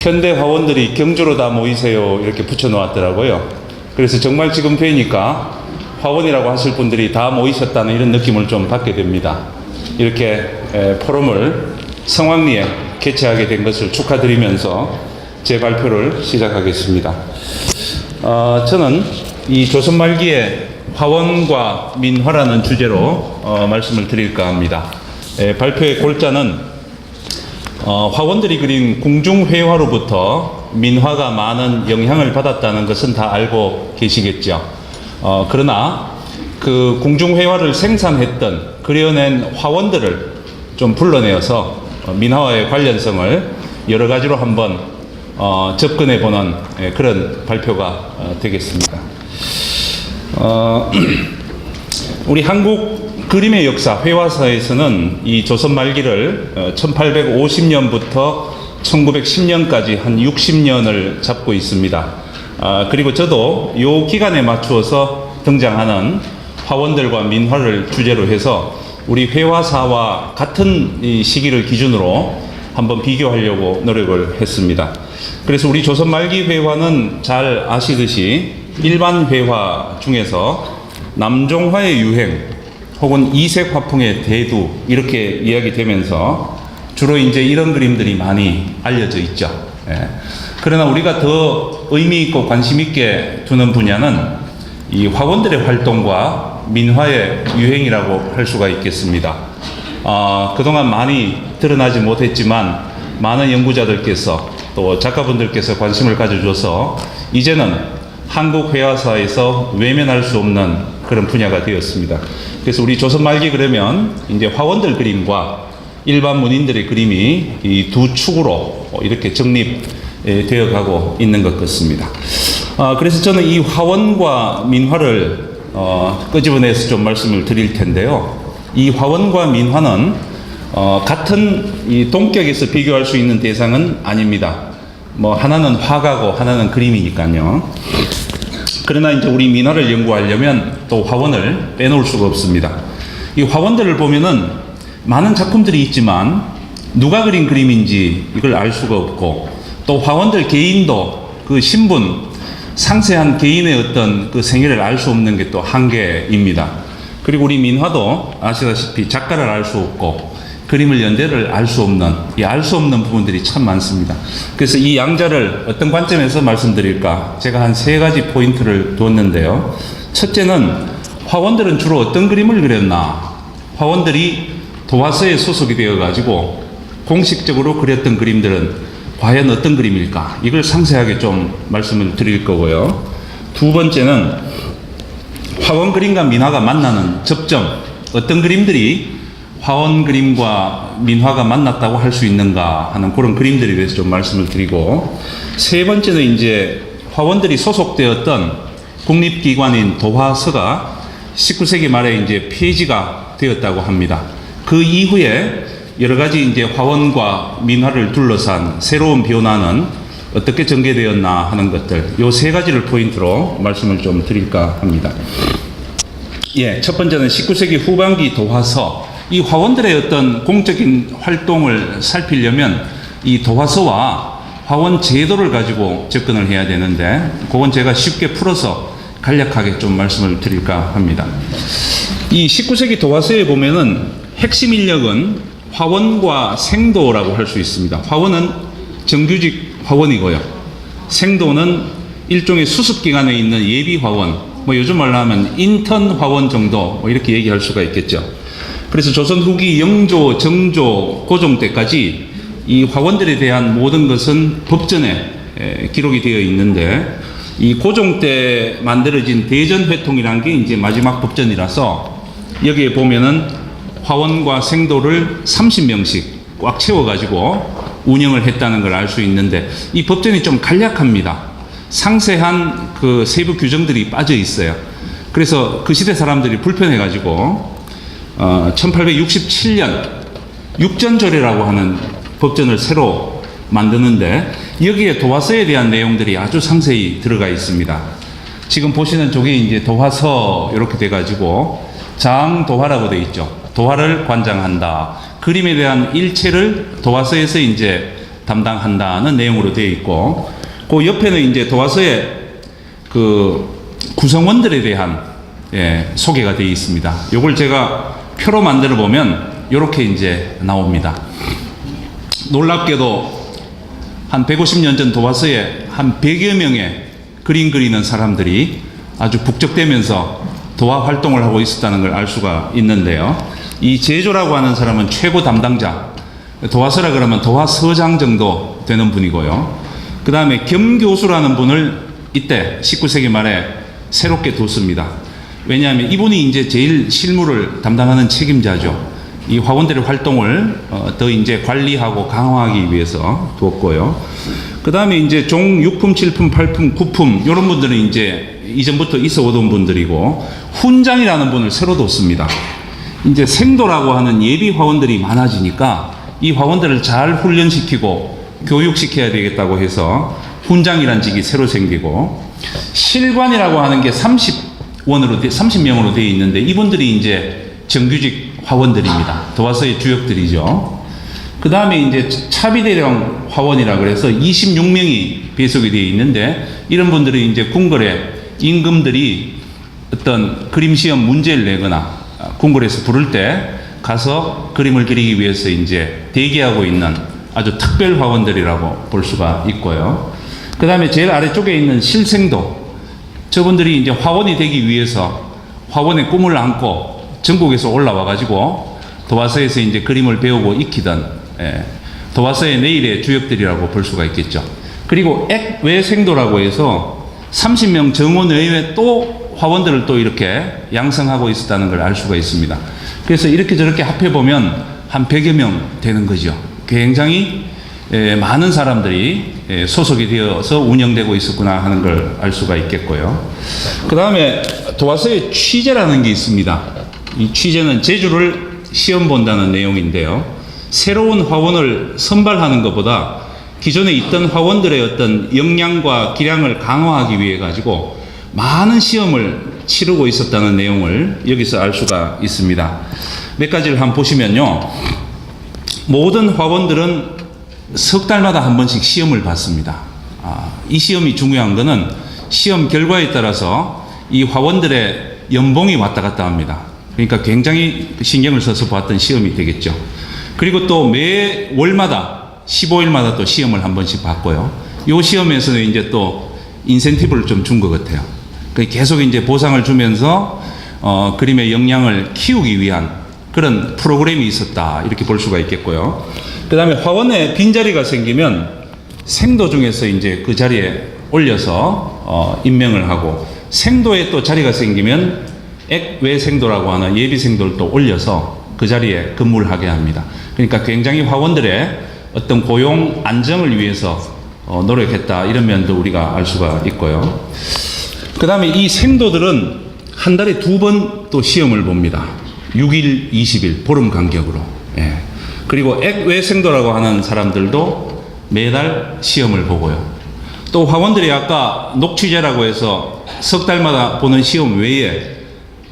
현대 화원들이 경주로 다 모이세요 이렇게 붙여놓았더라고요. 그래서 정말 지금 뵈니까 화원이라고 하실 분들이 다 모이셨다는 이런 느낌을 좀 받게 됩니다. 이렇게 포럼을 성황리에 개최하게 된 것을 축하드리면서 제 발표를 시작하겠습니다. 저는 이 조선 말기의 화원과 민화라는 주제로 말씀을 드릴까 합니다. 발표의 골자는 화원들이 그린 궁중회화로부터 민화가 많은 영향을 받았다는 것은 다 알고 계시겠죠. 그러나 그 궁중회화를 생산했던 그려낸 화원들을 좀 불러내어서 민화와의 관련성을 여러 가지로 한번 접근해 보는 그런 발표가 되겠습니다. 우리 한국 그림의 역사 회화사에서는 이 조선 말기를 1850년부터 1910년까지 한 60년을 잡고 있습니다. 그리고 저도 이 기간에 맞추어서 등장하는 화원들과 민화를 주제로 해서 우리 회화사와 같은 이 시기를 기준으로 한번 비교하려고 노력을 했습니다. 그래서 우리 조선 말기 회화는 잘 아시듯이 일반 회화 중에서 남종화의 유행 혹은 이색 화풍의 대두 이렇게 이야기되면서 주로 이제 이런 그림들이 많이 알려져 있죠. 그러나 우리가 더 의미 있고 관심 있게 두는 분야는 이 화원들의 활동과 민화의 유행이라고 할 수가 있겠습니다. 그동안 많이 드러나지 못했지만 많은 연구자들께서 또 작가분들께서 관심을 가져줘서 이제는 한국 회화사에서 외면할 수 없는 그런 분야가 되었습니다. 그래서 우리 조선 말기 그러면 이제 화원들 그림과 일반 문인들의 그림이 이 두 축으로 이렇게 정립되어 가고 있는 것 같습니다. 그래서 저는 이 화원과 민화를 끄집어내서 좀 말씀을 드릴 텐데요. 이 화원과 민화는 같은 이 동격에서 비교할 수 있는 대상은 아닙니다. 하나는 화가고 하나는 그림이니까요. 그러나 이제 우리 민화를 연구하려면 또 화원을 빼놓을 수가 없습니다. 이 화원들을 보면은 많은 작품들이 있지만 누가 그린 그림인지 이걸 알 수가 없고 또 화원들 개인도 그 신분, 상세한 개인의 어떤 그 생애를 알 수 없는 게 또 한계입니다. 그리고 우리 민화도 아시다시피 작가를 알 수 없고 그림을 연대를 알 수 없는 이 알 수 없는 부분들이 참 많습니다. 그래서 이 양자를 어떤 관점에서 말씀드릴까 제가 한 세 가지 포인트를 두었는데요. 첫째는 화원들은 주로 어떤 그림을 그렸나, 화원들이 도화서에 소속이 되어 가지고 공식적으로 그렸던 그림들은 과연 어떤 그림일까, 이걸 상세하게 좀 말씀을 드릴 거고요. 두 번째는 화원 그림과 민화가 만나는 접점, 어떤 그림들이 화원 그림과 민화가 만났다고 할 수 있는가 하는 그런 그림들에 대해서 좀 말씀을 드리고, 세 번째는 이제 화원들이 소속되었던 국립기관인 도화서가 19세기 말에 이제 폐지가 되었다고 합니다. 그 이후에 여러 가지 이제 화원과 민화를 둘러싼 새로운 변화는 어떻게 전개되었나 하는 것들, 요 세 가지를 포인트로 말씀을 좀 드릴까 합니다. 첫 번째는 19세기 후반기 도화서, 이 화원들의 어떤 공적인 활동을 살피려면 이 도화서와 화원 제도를 가지고 접근을 해야 되는데, 그건 제가 쉽게 풀어서 간략하게 좀 말씀을 드릴까 합니다. 이 19세기 도화서에 보면은 핵심 인력은 화원과 생도라고 할 수 있습니다. 화원은 정규직 화원이고요. 생도는 일종의 수습기관에 있는 예비 화원, 요즘 말로 하면 인턴 화원 정도 이렇게 얘기할 수가 있겠죠. 그래서 조선 후기 영조, 정조, 고종 때까지 이 화원들에 대한 모든 것은 법전에 기록이 되어 있는데, 이 고종 때 만들어진 대전회통이라는 게 이제 마지막 법전이라서 여기에 보면은 화원과 생도를 30명씩 꽉 채워가지고 운영을 했다는 걸 알 수 있는데, 이 법전이 좀 간략합니다. 상세한 그 세부 규정들이 빠져 있어요. 그래서 그 시대 사람들이 불편해가지고 1867년 육전조례라고 하는 법전을 새로 만드는데, 여기에 도화서에 대한 내용들이 아주 상세히 들어가 있습니다. 지금 보시는 쪽이 이제 도화서 이렇게 돼가지고 장도화라고 되어 있죠. 도화를 관장한다. 그림에 대한 일체를 도화서에서 이제 담당한다는 내용으로 되어 있고, 그 옆에는 이제 도화서의 그 구성원들에 대한 소개가 되어 있습니다. 요걸 제가 표로 만들어 보면 이렇게 이제 나옵니다. 놀랍게도 한 150년 전 도화서에 한 100여 명의 그림 그리는 사람들이 아주 북적대면서 도화 활동을 하고 있었다는 걸 알 수가 있는데요. 이 제조라고 하는 사람은 최고 담당자, 도화서라 그러면 도화서장 정도 되는 분이고요. 그 다음에 겸교수라는 분을 이때 19세기 말에 새롭게 뒀습니다. 왜냐하면 이분이 이제 제일 실무를 담당하는 책임자죠. 이 화원들의 활동을 더 이제 관리하고 강화하기 위해서 두었고요. 그 다음에 이제 종 6품, 7품, 8품, 9품 이런 분들은 이제 이전부터 있어 오던 분들이고, 훈장이라는 분을 새로 뒀습니다. 이제 생도라고 하는 예비 화원들이 많아지니까 이 화원들을 잘 훈련시키고 교육시켜야 되겠다고 해서 훈장이란 직이 새로 생기고, 실관이라고 하는 게 30명으로 되어 있는데 이분들이 이제 정규직 화원들입니다. 도화서의 주역들이죠. 그 다음에 이제 차비대령 화원이라 그래서 26명이 배속이 되어 있는데, 이런 분들은 이제 궁궐에 임금들이 어떤 그림 시험 문제를 내거나 궁궐에서 부를 때 가서 그림을 그리기 위해서 이제 대기하고 있는 아주 특별 화원들이라고 볼 수가 있고요. 그 다음에 제일 아래쪽에 있는 실생도, 저분들이 이제 화원이 되기 위해서 화원의 꿈을 안고 전국에서 올라와 가지고 도화서에서 이제 그림을 배우고 익히던 도화서의 내일의 주역들이라고 볼 수가 있겠죠. 그리고 액외생도라고 해서 30명 정원 외에 또 화원들을 또 이렇게 양성하고 있었다는 걸 알 수가 있습니다. 그래서 이렇게 저렇게 합해보면 한 100여 명 되는 거죠. 굉장히 많은 사람들이 소속이 되어서 운영되고 있었구나 하는 걸 알 수가 있겠고요. 그 다음에 도화서의 취제라는 게 있습니다. 이 취제는 제주를 시험 본다는 내용인데요. 새로운 화원을 선발하는 것보다 기존에 있던 화원들의 어떤 역량과 기량을 강화하기 위해 가지고 많은 시험을 치르고 있었다는 내용을 여기서 알 수가 있습니다. 몇 가지를 한번 보시면요. 모든 화원들은 석 달마다 한 번씩 시험을 받습니다. 이 시험이 중요한 것은 시험 결과에 따라서 이 화원들의 연봉이 왔다 갔다 합니다. 그러니까 굉장히 신경을 써서 봤던 시험이 되겠죠. 그리고 또 매 월마다 15일마다 또 시험을 한 번씩 받고요. 이 시험에서는 이제 또 인센티브를 좀 준 것 같아요. 계속 이제 보상을 주면서 그림의 역량을 키우기 위한 그런 프로그램이 있었다, 이렇게 볼 수가 있겠고요. 그 다음에 화원에 빈자리가 생기면 생도 중에서 이제 그 자리에 올려서 임명을 하고, 생도에 또 자리가 생기면 액외생도라고 하는 예비생도를 또 올려서 그 자리에 근무를 하게 합니다. 그러니까 굉장히 화원들의 어떤 고용 안정을 위해서 노력했다, 이런 면도 우리가 알 수가 있고요. 그 다음에 이 생도들은 한 달에 2번 또 시험을 봅니다. 6일, 20일, 보름 간격으로. 그리고 액외생도라고 하는 사람들도 매달 시험을 보고요. 또 화원들이 아까 녹취제라고 해서 석 달마다 보는 시험 외에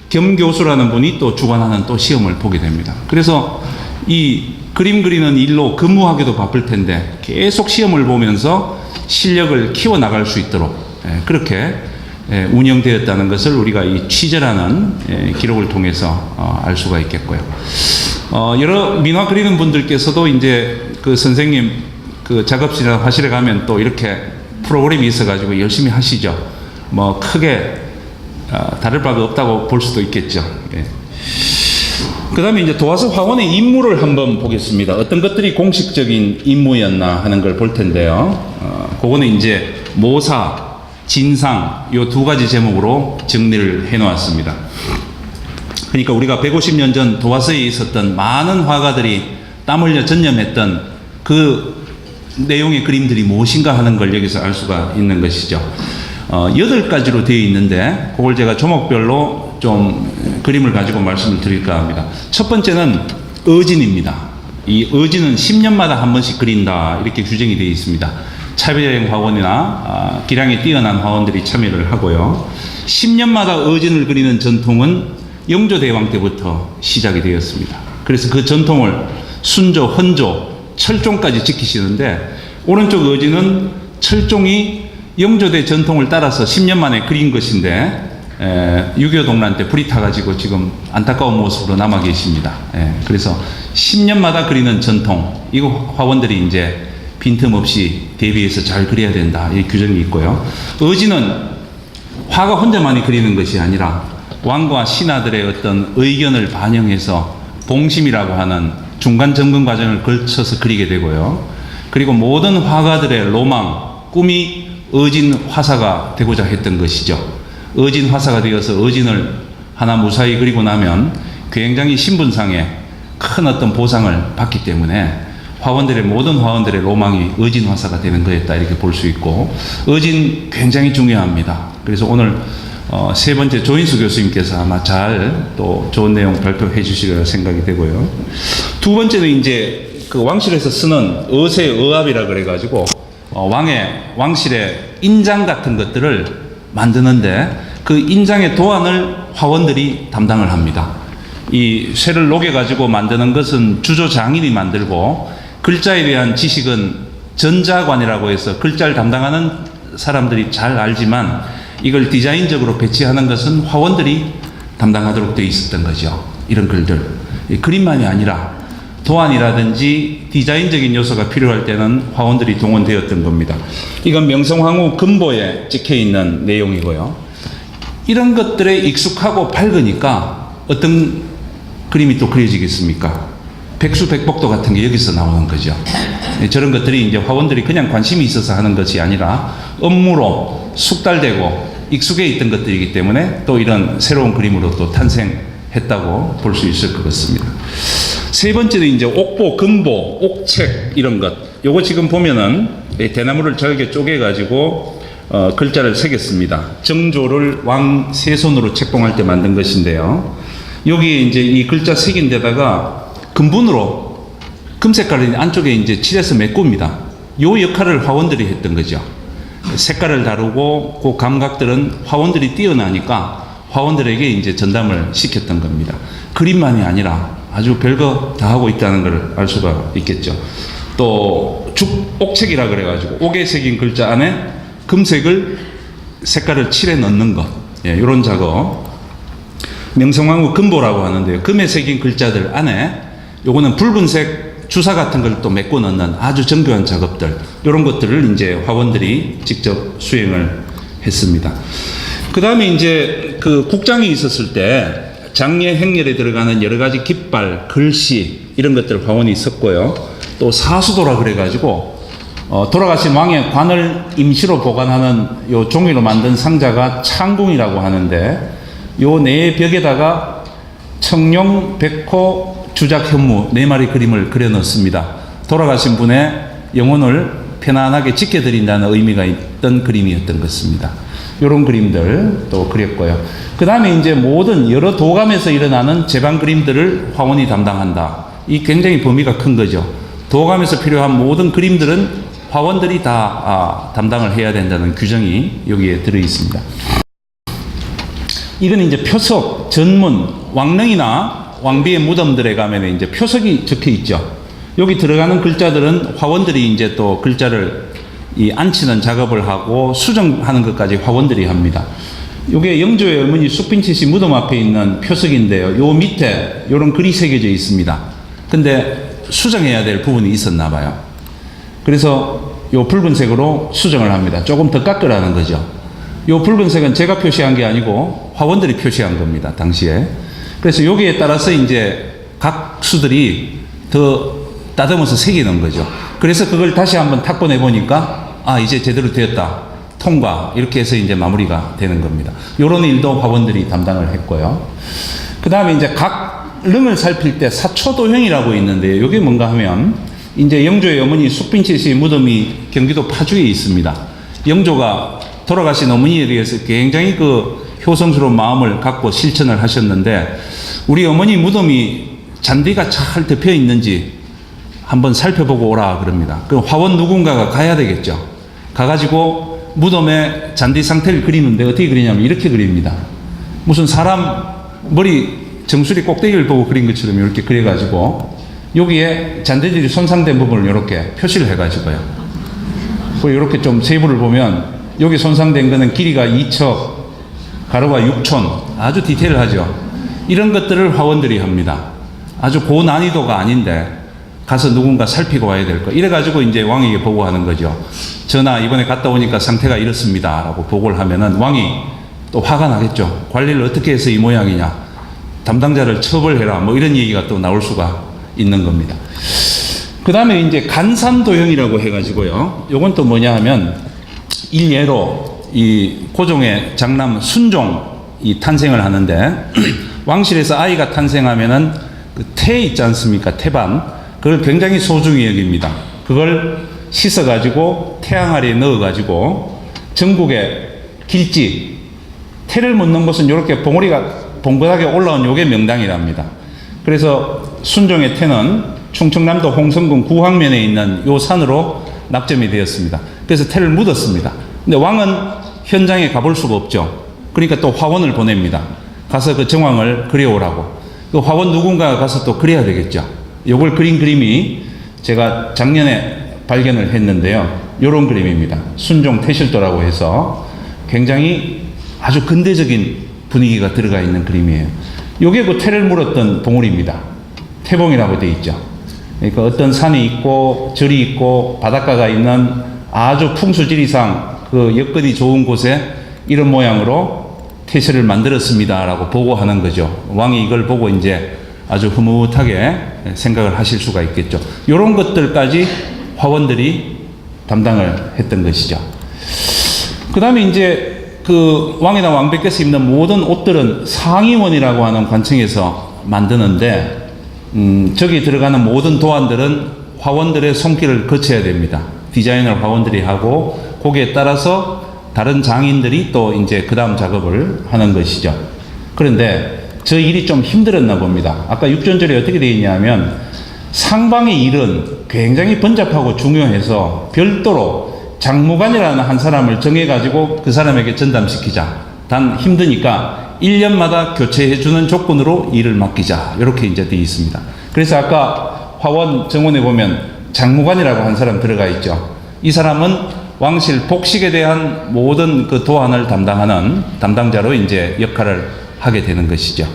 겸교수라는 분이 또 주관하는 또 시험을 보게 됩니다. 그래서 이 그림 그리는 일로 근무하기도 바쁠 텐데 계속 시험을 보면서 실력을 키워나갈 수 있도록 그렇게 운영되었다는 것을 우리가 이 취재라는 기록을 통해서 알 수가 있겠고요. 여러 민화 그리는 분들께서도 이제 그 선생님 그 작업실이나 화실에 가면 또 이렇게 프로그램이 있어가지고 열심히 하시죠. 뭐 크게 다를 바가 없다고 볼 수도 있겠죠. 그 다음에 이제 도화서 화원의 임무를 한번 보겠습니다. 어떤 것들이 공식적인 임무였나 하는 걸 볼 텐데요. 그거는 이제 모사, 진상, 요 2가지 제목으로 정리를 해 놓았습니다. 그러니까 우리가 150년 전 도화서에 있었던 많은 화가들이 땀 흘려 전념했던 그 내용의 그림들이 무엇인가 하는 걸 여기서 알 수가 있는 것이죠. 8가지로 되어 있는데 그걸 제가 조목별로 좀 그림을 가지고 말씀을 드릴까 합니다. 첫 번째는 어진입니다. 이 어진은 10년마다 한 번씩 그린다, 이렇게 규정이 되어 있습니다. 차비대행 화원이나 기량이 뛰어난 화원들이 참여를 하고요. 10년마다 어진을 그리는 전통은 영조대왕 때부터 시작이 되었습니다. 그래서 그 전통을 순조, 헌조, 철종까지 지키시는데 오른쪽 의지는 철종이 영조대 전통을 따라서 10년 만에 그린 것인데 6.25 동란 때 불이 타가지고 지금 안타까운 모습으로 남아 계십니다. 그래서 10년마다 그리는 전통, 이거 화원들이 이제 빈틈없이 대비해서 잘 그려야 된다, 이 규정이 있고요. 의지는 화가 혼자만이 그리는 것이 아니라 왕과 신하들의 어떤 의견을 반영해서 봉심이라고 하는 중간 점검 과정을 거쳐서 그리게 되고요. 그리고 모든 화가들의 로망, 꿈이 의진 화사가 되고자 했던 것이죠. 의진 화사가 되어서 의진을 하나 무사히 그리고 나면 굉장히 신분상에 큰 어떤 보상을 받기 때문에 모든 화원들의 로망이 의진 화사가 되는 거였다, 이렇게 볼 수 있고, 의진 굉장히 중요합니다. 그래서 오늘 세 번째 조인수 교수님께서 아마 잘 또 좋은 내용 발표해 주시리라 생각이 되고요. 두 번째는 이제 그 왕실에서 쓰는 의세 의합이라 그래가지고 왕실의 인장 같은 것들을 만드는데 그 인장의 도안을 화원들이 담당을 합니다. 이 쇠를 녹여가지고 만드는 것은 주조장인이 만들고, 글자에 대한 지식은 전자관이라고 해서 글자를 담당하는 사람들이 잘 알지만 이걸 디자인적으로 배치하는 것은 화원들이 담당하도록 되어 있었던 거죠. 이런 글들. 그림만이 아니라 도안이라든지 디자인적인 요소가 필요할 때는 화원들이 동원되었던 겁니다. 이건 명성황후 금보에 찍혀 있는 내용이고요. 이런 것들에 익숙하고 밝으니까 어떤 그림이 또 그려지겠습니까? 백수백복도 같은 게 여기서 나오는 거죠. 저런 것들이 이제 화원들이 그냥 관심이 있어서 하는 것이 아니라 업무로 숙달되고 익숙해 있던 것들이기 때문에 또 이런 새로운 그림으로 또 탄생했다고 볼 수 있을 것 같습니다. 세 번째는 이제 옥보, 금보, 옥책 이런 것. 요거 지금 보면은 대나무를 잘게 쪼개가지고 글자를 새겼습니다. 정조를 왕 세 손으로 책봉할 때 만든 것인데요. 여기에 이제 이 글자 새긴 데다가 금분으로 금색깔을 안쪽에 이제 칠해서 메꿉니다. 요 역할을 화원들이 했던 거죠. 색깔을 다루고 그 감각들은 화원들이 뛰어나니까 화원들에게 이제 전담을 시켰던 겁니다. 그림만이 아니라 아주 별거 다 하고 있다는 걸 알 수가 있겠죠. 또 옥책이라 그래가지고 옥에 새긴 글자 안에 금색을 색깔을 칠해 넣는 것, 이런 작업. 명성황후 금보라고 하는데요. 금에 새긴 글자들 안에 요거는 붉은색 주사 같은 걸 또 메꿔 넣는 아주 정교한 작업들, 이런 것들을 이제 화원들이 직접 수행을 했습니다. 그 다음에 이제 그 국장이 있었을 때 장례 행렬에 들어가는 여러 가지 깃발, 글씨 이런 것들 화원이 있었고요. 또 사수도라 그래가지고 돌아가신 왕의 관을 임시로 보관하는 요 종이로 만든 상자가 창궁이라고 하는데, 요 네 벽에다가 청룡, 백호, 주작, 현무 4마리 그림을 그려 넣습니다. 돌아가신 분의 영혼을 편안하게 지켜드린다는 의미가 있던 그림이었던 것입니다. 이런 그림들 또 그렸고요. 그 다음에 이제 모든 여러 도감에서 일어나는 제방 그림들을 화원이 담당한다. 이 굉장히 범위가 큰 거죠. 도감에서 필요한 모든 그림들은 화원들이 다 담당을 해야 된다는 규정이 여기에 들어 있습니다. 이건 이제 표석, 전문, 왕릉이나 왕비의 무덤들에 가면 이제 표석이 적혀 있죠. 여기 들어가는 글자들은 화원들이 이제 또 글자를 안치는 작업을 하고 수정하는 것까지 화원들이 합니다. 이게 영조의 어머니 숙빈치씨 무덤 앞에 있는 표석인데요. 요 밑에 이런 글이 새겨져 있습니다. 근데 수정해야 될 부분이 있었나 봐요. 그래서 요 붉은색으로 수정을 합니다. 조금 더 깎으라는 거죠. 요 붉은색은 제가 표시한 게 아니고 화원들이 표시한 겁니다, 당시에. 그래서 여기에 따라서 이제 각 수들이 더 따듬어서 새기는 거죠. 그래서 그걸 다시 한번 탁본해 보니까 이제 제대로 되었다, 통과, 이렇게 해서 이제 마무리가 되는 겁니다. 요런 일도 화원들이 담당을 했고요. 그 다음에 이제 각 릉을 살필 때 사초도형이라고 있는데, 이게 뭔가 하면 이제 영조의 어머니 숙빈치씨 무덤이 경기도 파주에 있습니다. 영조가 돌아가신 어머니에 대해서 굉장히 그 효성스러운 마음을 갖고 실천을 하셨는데, 우리 어머니 무덤이 잔디가 잘 덮여 있는지 한번 살펴보고 오라 그럽니다. 그럼 화원 누군가가 가야 되겠죠. 가가지고 무덤의 잔디 상태를 그리는데 어떻게 그리냐면 이렇게 그립니다. 무슨 사람 머리 정수리 꼭대기를 보고 그린 것처럼 이렇게 그려가지고 여기에 잔디들이 손상된 부분을 이렇게 표시를 해가지고요. 이렇게 좀 세부를 보면 여기 손상된 거는 길이가 2척, 가로가 6촌, 아주 디테일하죠. 이런 것들을 화원들이 합니다. 아주 고난이도가 아닌데 가서 누군가 살피고 와야 될 거. 이래가지고 이제 왕에게 보고하는 거죠. 전하, 이번에 갔다 오니까 상태가 이렇습니다. 라고 보고를 하면은 왕이 또 화가 나겠죠. 관리를 어떻게 해서 이 모양이냐. 담당자를 처벌해라. 뭐 이런 얘기가 또 나올 수가 있는 겁니다. 그 다음에 이제 간산도형이라고 해가지고요. 요건 또 뭐냐 하면 일례로 이 고종의 장남 순종이 탄생을 하는데 왕실에서 아이가 탄생하면은 그 태 있지 않습니까? 태반. 그걸 굉장히 소중히 여깁니다. 그걸 씻어가지고 태양 아래에 넣어가지고 전국에 길지, 태를 묻는 것은 이렇게 봉우리가 봉긋하게 올라온 요게 명당이랍니다. 그래서 순종의 태는 충청남도 홍성군 구황면에 있는 요 산으로 낙점이 되었습니다. 그래서 태를 묻었습니다. 근데 왕은 현장에 가볼 수가 없죠. 그러니까 또 화원을 보냅니다. 가서 그 정황을 그려오라고. 그 화원 누군가가 가서 또 그려야 되겠죠. 요걸 그린 그림이 제가 작년에 발견을 했는데요. 요런 그림입니다. 순종 태실도라고 해서 굉장히 아주 근대적인 분위기가 들어가 있는 그림이에요. 요게 그 태를 물었던 봉우리입니다. 태봉이라고 되어 있죠. 그러니까 어떤 산이 있고 절이 있고 바닷가가 있는 아주 풍수지리상 그 여건이 좋은 곳에 이런 모양으로 태실을 만들었습니다. 라고 보고하는 거죠. 왕이 이걸 보고 이제 아주 흐뭇하게 생각을 하실 수가 있겠죠. 이런 것들까지 화원들이 담당을 했던 것이죠. 그 다음에 이제 그 왕이나 왕비께서 입는 모든 옷들은 상의원이라고 하는 관청에서 만드는데, 저기 들어가는 모든 도안들은 화원들의 손길을 거쳐야 됩니다. 디자인을 화원들이 하고, 거기에 따라서 다른 장인들이 또 이제 그 다음 작업을 하는 것이죠. 그런데 저 일이 좀 힘들었나 봅니다. 아까 육전절에 어떻게 되어 있냐면 상방의 일은 굉장히 번잡하고 중요해서 별도로 장무관이라는 한 사람을 정해가지고 그 사람에게 전담시키자. 단 힘드니까 1년마다 교체해주는 조건으로 일을 맡기자. 이렇게 이제 되어 있습니다. 그래서 아까 화원 정원에 보면 장무관이라고 한 사람 들어가 있죠. 이 사람은 왕실 복식에 대한 모든 그 도안을 담당하는 담당자로 이제 역할을 하게 되는 것이죠.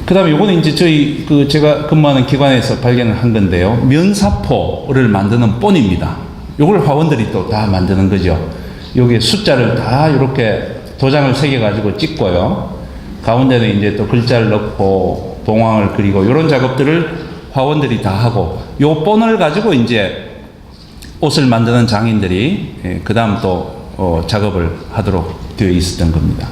그 다음에 요거는 이제 저희 그 제가 근무하는 기관에서 발견을 한 건데요. 면사포를 만드는 본입니다. 요걸 화원들이 또 다 만드는 거죠. 여기에 숫자를 다 이렇게 도장을 새겨가지고 찍고요. 가운데는 이제 또 글자를 넣고 봉황을 그리고 이런 작업들을 화원들이 다 하고 요 본을 가지고 이제 옷을 만드는 장인들이 그 다음 또 작업을 하도록 되어 있었던 겁니다.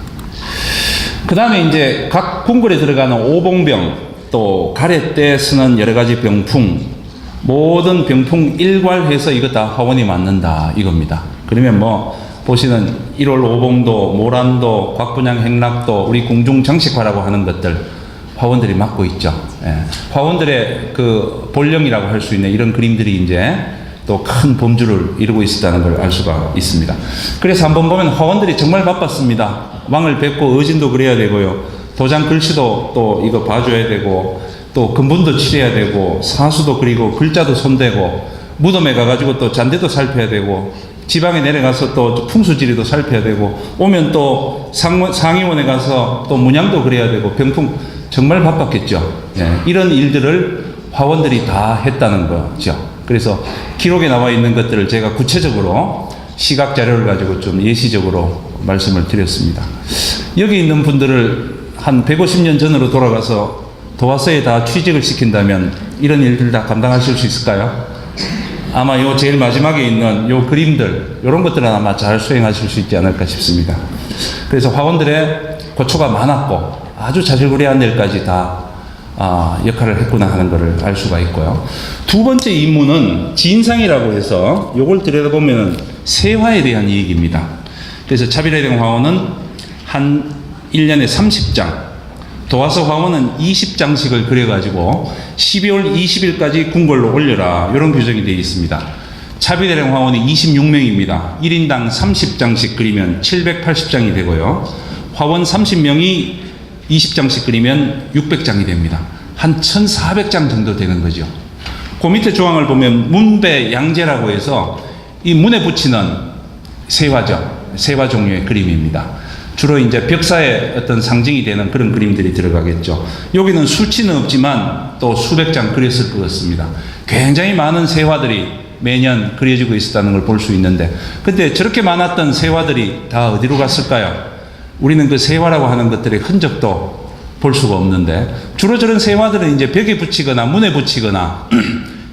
그 다음에 이제 각 궁궐에 들어가는 오봉병, 또 가래 때 쓰는 여러 가지 병풍, 모든 병풍 일괄해서 이거 다 화원이 맡는다 이겁니다. 그러면 뭐 보시는 1월 오봉도, 모란도, 곽분양 행락도, 우리 궁중 장식화라고 하는 것들 화원들이 맡고 있죠. 화원들의 그 본령이라고 할 수 있는 이런 그림들이 이제 또 큰 범주를 이루고 있었다는 걸 알 수가 있습니다. 그래서 한번 보면 화원들이 정말 바빴습니다. 왕을 뵙고 의진도 그려야 되고요. 도장 글씨도 또 이거 봐줘야 되고, 또 근본도 칠해야 되고, 사수도 그리고 글자도 손대고, 무덤에 가가지고 또 잔대도 살펴야 되고, 지방에 내려가서 또 풍수지리도 살펴야 되고, 오면 또 상의원에 가서 또 문양도 그려야 되고, 병풍 정말 바빴겠죠. 이런 일들을 화원들이 다 했다는 거죠. 그래서 기록에 나와 있는 것들을 제가 구체적으로 시각 자료를 가지고 좀 예시적으로 말씀을 드렸습니다. 여기 있는 분들을 한 150년 전으로 돌아가서 도화서에 다 취직을 시킨다면 이런 일들 다 감당하실 수 있을까요? 아마 요 제일 마지막에 있는 요 그림들, 요런 것들은 아마 잘 수행하실 수 있지 않을까 싶습니다. 그래서 화원들의 고초가 많았고 아주 자질구레한 일까지 다 역할을 했구나 하는 것을 알 수가 있고요. 두 번째 임무는 진상이라고 해서 요걸 들여다보면 세화에 대한 얘기입니다. 그래서 차비례령 화원은 한 1년에 30장, 도화서 화원은 20장씩을 그려가지고 12월 20일까지 궁궐로 올려라. 이런 규정이 되어 있습니다. 차비례령 화원이 26명입니다. 1인당 30장씩 그리면 780장이 되고요. 화원 30명이 20장씩 그리면 600장이 됩니다. 한 1400장 정도 되는 거죠. 그 밑에 조항을 보면 문배 양제라고 해서 이 문에 붙이는 세화죠. 세화 종류의 그림입니다. 주로 이제 벽사의 어떤 상징이 되는 그런 그림들이 들어가겠죠. 여기는 수치는 없지만 또 수백 장 그렸을 것 같습니다. 굉장히 많은 세화들이 매년 그려지고 있었다는 걸 볼 수 있는데, 근데 저렇게 많았던 세화들이 다 어디로 갔을까요? 우리는 그 세화라고 하는 것들의 흔적도 볼 수가 없는데, 주로 저런 세화들은 이제 벽에 붙이거나 문에 붙이거나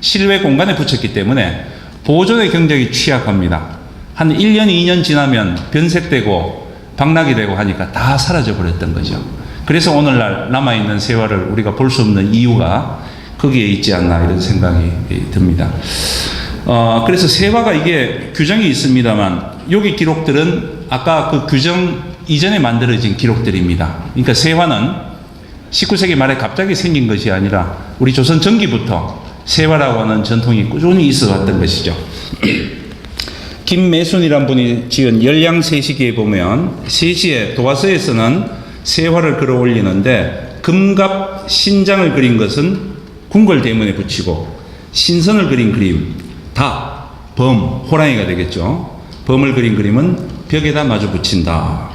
실외 공간에 붙였기 때문에 보존의 경적이 취약합니다. 한 1년, 2년 지나면 변색되고 박락이 되고 하니까 다 사라져 버렸던 거죠. 그래서 오늘날 남아있는 세화를 우리가 볼 수 없는 이유가 거기에 있지 않나 이런 생각이 듭니다. 그래서 세화가 이게 규정이 있습니다만, 여기 기록들은 아까 그 규정 이전에 만들어진 기록들입니다. 그러니까 세화는 19세기 말에 갑자기 생긴 것이 아니라 우리 조선 전기부터 세화라고 하는 전통이 꾸준히 있어 왔던 것이죠. 김매순이란 분이 지은 열량세시기에 보면 세시의 도화서에서는 세화를 끌어 올리는데, 금갑 신장을 그린 것은 궁궐대문에 붙이고, 신선을 그린 그림, 닭, 범, 호랑이가 되겠죠. 범을 그린 그림은 벽에다 마주 붙인다.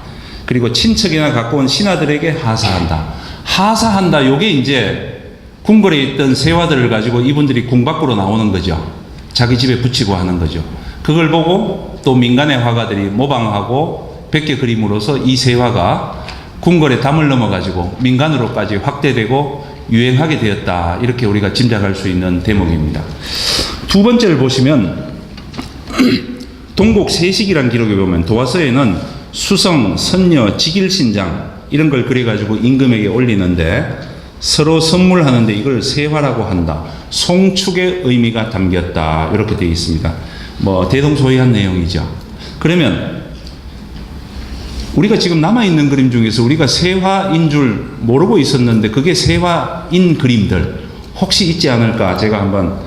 그리고 친척이나 가까운 신하들에게 하사한다. 하사한다, 요게 이제 궁궐에 있던 세화들을 가지고 이분들이 궁 밖으로 나오는 거죠. 자기 집에 붙이고 하는 거죠. 그걸 보고 또 민간의 화가들이 모방하고 벽에 그림으로써 이 세화가 궁궐의 담을 넘어가지고 민간으로까지 확대되고 유행하게 되었다. 이렇게 우리가 짐작할 수 있는 대목입니다. 두 번째를 보시면 동국 세식이라는 기록에 보면 도화서에는 수성, 선녀, 직일신장 이런 걸 그려가지고 임금에게 올리는데, 서로 선물하는데 이걸 세화라고 한다. 송축의 의미가 담겼다. 이렇게 되어 있습니다. 뭐 대동소이한 내용이죠. 그러면 우리가 지금 남아있는 그림 중에서 우리가 세화인 줄 모르고 있었는데 그게 세화인 그림들 혹시 있지 않을까 제가 한번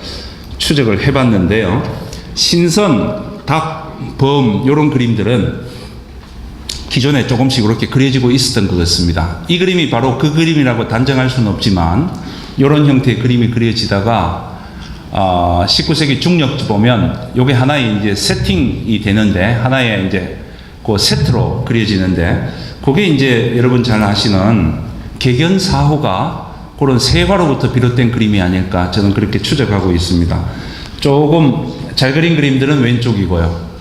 추적을 해봤는데요. 신선, 닭, 범 이런 그림들은 기존에 조금씩 이렇게 그려지고 있었던 것 같습니다. 이 그림이 바로 그 그림이라고 단정할 수는 없지만 이런 형태의 그림이 그려지다가 19세기 중엽 보면 요게 하나의 이제 세팅이 되는데, 하나의 이제 그 세트로 그려지는데, 그게 이제 여러분 잘 아시는 개견사호가 그런 세화로부터 비롯된 그림이 아닐까 저는 그렇게 추적하고 있습니다. 조금 잘 그린 그림들은 왼쪽이고요.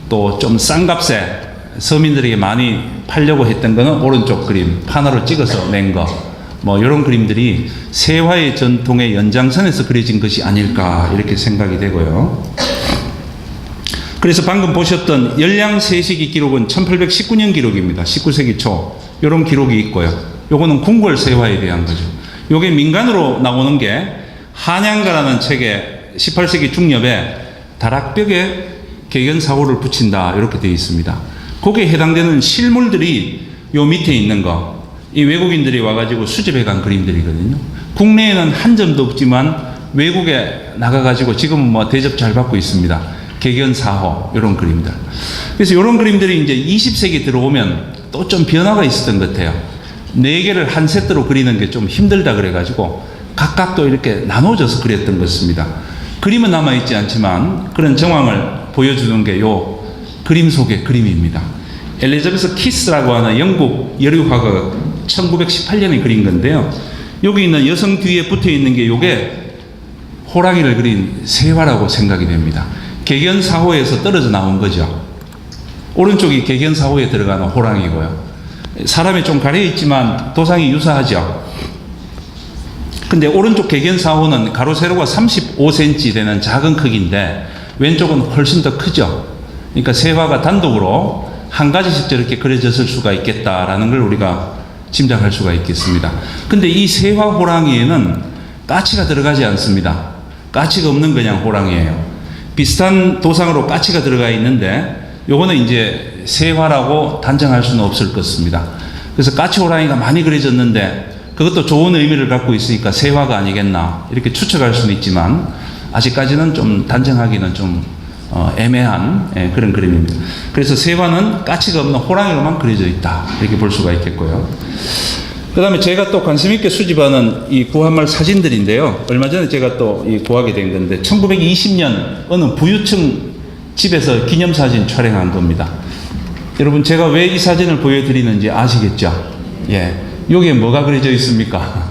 또 좀 싼 값에 서민들에게 많이 팔려고 했던 거는 오른쪽 그림, 판으로 찍어서 낸 거. 뭐 이런 그림들이 세화의 전통의 연장선에서 그려진 것이 아닐까 이렇게 생각이 되고요. 그래서 방금 보셨던 열량세시기 기록은 1819년 기록입니다. 19세기 초 이런 기록이 있고요. 요거는 궁궐 세화에 대한 거죠. 요게 민간으로 나오는 게 한양가라는 책에 18세기 중엽에 다락벽에 개견사호를 붙인다 이렇게 되어 있습니다. 거기에 해당되는 실물들이 요 밑에 있는 거, 이 외국인들이 와가지고 수집해 간 그림들이거든요. 국내에는 한 점도 없지만 외국에 나가가지고 지금 뭐 대접 잘 받고 있습니다. 개견사호 이런 그림들. 그래서 이런 그림들이 이제 20세기 들어오면 또 좀 변화가 있었던 것 같아요. 4개를 한 세트로 그리는 게 좀 힘들다 그래가지고 각각 또 이렇게 나눠져서 그렸던 것 같습니다. 그림은 남아있지 않지만 그런 정황을 보여주는 게 요 그림 속의 그림입니다. 엘리자베스 키스라고 하는 영국 여류화가가 1918년에 그린 건데요. 여기 있는 여성 뒤에 붙어 있는 게 요게 호랑이를 그린 세화라고 생각이 됩니다. 개견사호에서 떨어져 나온 거죠. 오른쪽이 개견사호에 들어가는 호랑이고요. 사람이 좀 가려 있지만 도상이 유사하죠. 근데 오른쪽 개견사호는 가로 세로가 35cm 되는 작은 크기인데 왼쪽은 훨씬 더 크죠. 그러니까 세화가 단독으로 한 가지씩 저렇게 그려졌을 수가 있겠다라는 걸 우리가 짐작할 수가 있겠습니다. 근데 이 세화 호랑이에는 까치가 들어가지 않습니다. 까치가 없는 그냥 호랑이에요. 비슷한 도상으로 까치가 들어가 있는데 요거는 이제 세화라고 단정할 수는 없을 것입니다. 그래서 까치 호랑이가 많이 그려졌는데 그것도 좋은 의미를 갖고 있으니까 세화가 아니겠나 이렇게 추측할 수는 있지만 아직까지는 좀 단정하기는 좀 애매한 그런 그림입니다. 그래서 세화는 까치가 없는 호랑이로만 그려져 있다 이렇게 볼 수가 있겠고요. 그 다음에 제가 또 관심 있게 수집하는 이 구한말 사진들인데요. 얼마 전에 제가 또 구하게 된 건데 1920년 어느 부유층 집에서 기념사진 촬영한 겁니다. 여러분, 제가 왜 이 사진을 보여드리는지 아시겠죠? 예. 여기에 뭐가 그려져 있습니까?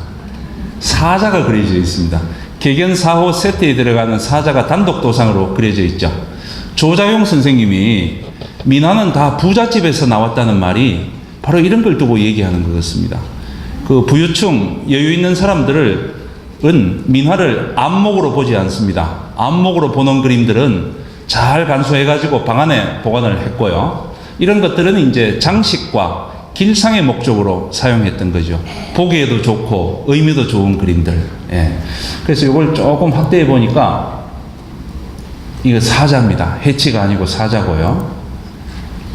사자가 그려져 있습니다. 개견 4호 세트에 들어가는 사자가 단독 도상으로 그려져 있죠. 조자용 선생님이 민화는 다 부잣집에서 나왔다는 말이 바로 이런 걸 두고 얘기하는 것 같습니다. 그 부유층, 여유 있는 사람들은 민화를 안목으로 보지 않습니다. 안목으로 보는 그림들은 잘 간수해가지고 방 안에 보관을 했고요. 이런 것들은 이제 장식과 길상의 목적으로 사용했던 거죠. 보기에도 좋고 의미도 좋은 그림들. 예. 그래서 이걸 조금 확대해 보니까 이거 사자입니다. 해치가 아니고 사자고요.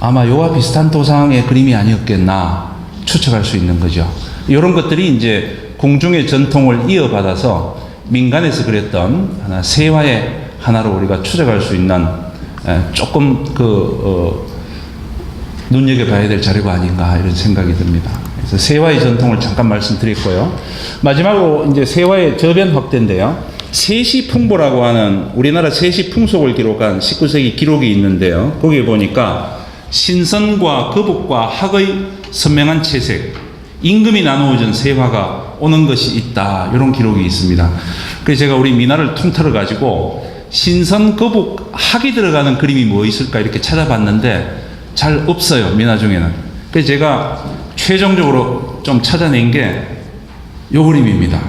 아마 요와 비슷한 도상의 그림이 아니었겠나 추측할 수 있는 거죠. 이런 것들이 이제 궁중의 전통을 이어받아서 민간에서 그렸던 하나 세화의 하나로 우리가 추적할 수 있는 조금 눈여겨봐야 될 자료가 아닌가 이런 생각이 듭니다. 그래서 세화의 전통을 잠깐 말씀드렸고요. 마지막으로 이제 세화의 저변 확대인데요. 세시풍보라고 하는 우리나라 세시 풍속을 기록한 19세기 기록이 있는데요. 거기에 보니까 신선과 거북과 학의 선명한 채색, 임금이 나누어진 세화가 오는 것이 있다. 이런 기록이 있습니다. 그래서 제가 우리 민화를 통틀어 가지고 신선, 거북, 학이 들어가는 그림이 뭐 있을까 이렇게 찾아봤는데 잘 없어요. 민화 중에는. 그래서 제가 최종적으로 좀 찾아낸 게 요 그림입니다.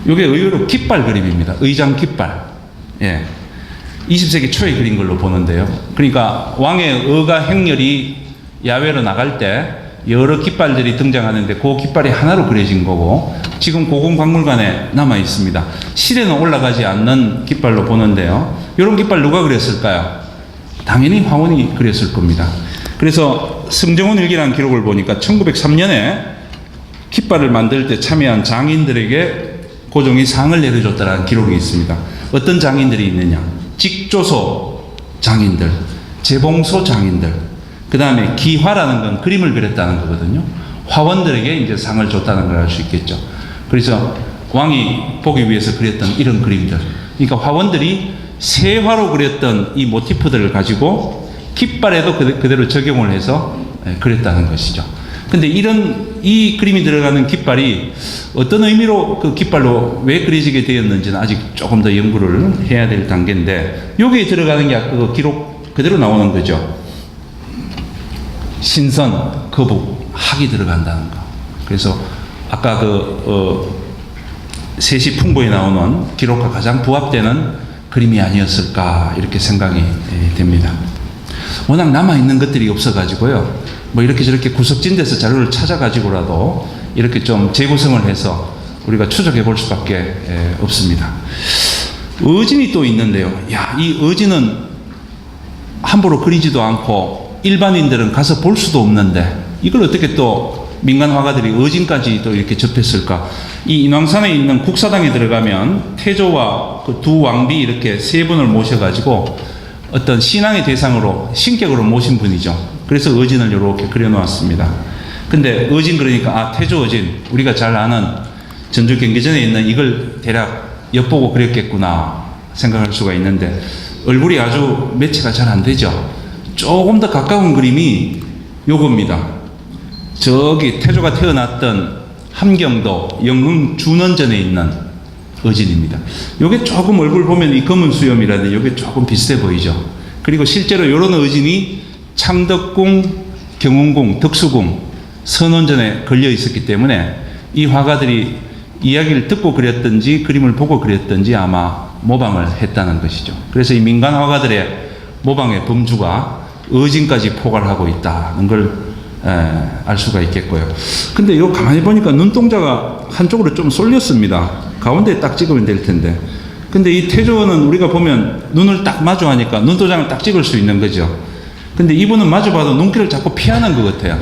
요게 의외로 깃발 그림입니다. 의장 깃발. 예. 20세기 초에 그린 걸로 보는데요. 그러니까 왕의 의가 행렬이 야외로 나갈 때 여러 깃발들이 등장하는데 그 깃발이 하나로 그려진 거고 지금 고궁박물관에 남아 있습니다. 실에는 올라가지 않는 깃발로 보는데요. 이런 깃발 누가 그렸을까요? 당연히 황혼이 그렸을 겁니다. 그래서 승정원 일기라는 기록을 보니까 1903년에 깃발을 만들 때 참여한 장인들에게 고종이 상을 내려줬다는 기록이 있습니다. 어떤 장인들이 있느냐? 직조소 장인들, 재봉소 장인들, 그 다음에 기화라는 건 그림을 그렸다는 거거든요. 화원들에게 이제 상을 줬다는 걸 알 수 있겠죠. 그래서 왕이 보기 위해서 그렸던 이런 그림들. 그러니까 화원들이 세화로 그렸던 이 모티프들을 가지고 깃발에도 그대로 적용을 해서 그렸다는 것이죠. 근데 이 그림이 들어가는 깃발이 어떤 의미로 그 깃발로 왜 그려지게 되었는지는 아직 조금 더 연구를 해야 될 단계인데 여기에 들어가는 게 아까 그 기록 그대로 나오는 거죠. 신선, 거북, 학이 들어간다는 거. 그래서 아까 세시풍보에 나오는 기록과 가장 부합되는 그림이 아니었을까 이렇게 생각이 됩니다. 워낙 남아있는 것들이 없어가지고요. 뭐 이렇게 저렇게 구석진 데서 자료를 찾아가지고라도 이렇게 좀 재구성을 해서 우리가 추적해 볼 수밖에 없습니다. 어진이 또 있는데요. 야, 이 어진은 함부로 그리지도 않고 일반인들은 가서 볼 수도 없는데 이걸 어떻게 또 민간 화가들이 어진까지 또 이렇게 접했을까? 이 인왕산에 있는 국사당에 들어가면 태조와 그 두 왕비 이렇게 세 분을 모셔가지고 어떤 신앙의 대상으로 신격으로 모신 분이죠. 그래서 어진을 이렇게 그려놓았습니다. 근데 어진 그러니까 태조 어진 우리가 잘 아는 전주 경계전에 있는 이걸 대략 엿보고 그렸겠구나 생각할 수가 있는데 얼굴이 아주 매치가 잘 안 되죠. 조금 더 가까운 그림이 요겁니다. 저기 태조가 태어났던 함경도 영흥 준원전에 있는 어진입니다. 요게 조금 얼굴 보면 이 검은 수염이라든지 요게 조금 비슷해 보이죠. 그리고 실제로 이런 어진이 창덕궁, 경운궁, 덕수궁, 선원전에 걸려 있었기 때문에 이 화가들이 이야기를 듣고 그렸든지 그림을 보고 그렸든지 아마 모방을 했다는 것이죠. 그래서 이 민간 화가들의 모방의 범주가 어진까지 포괄하고 있다는 걸 알 수가 있겠고요. 근데 이거 가만히 보니까 눈동자가 한쪽으로 좀 쏠렸습니다. 가운데에 딱 찍으면 될 텐데. 근데 이 태조는 우리가 보면 눈을 딱 마주하니까 눈도장을 딱 찍을 수 있는 거죠. 근데 이분은 마주봐도 눈길을 자꾸 피하는 것 같아요.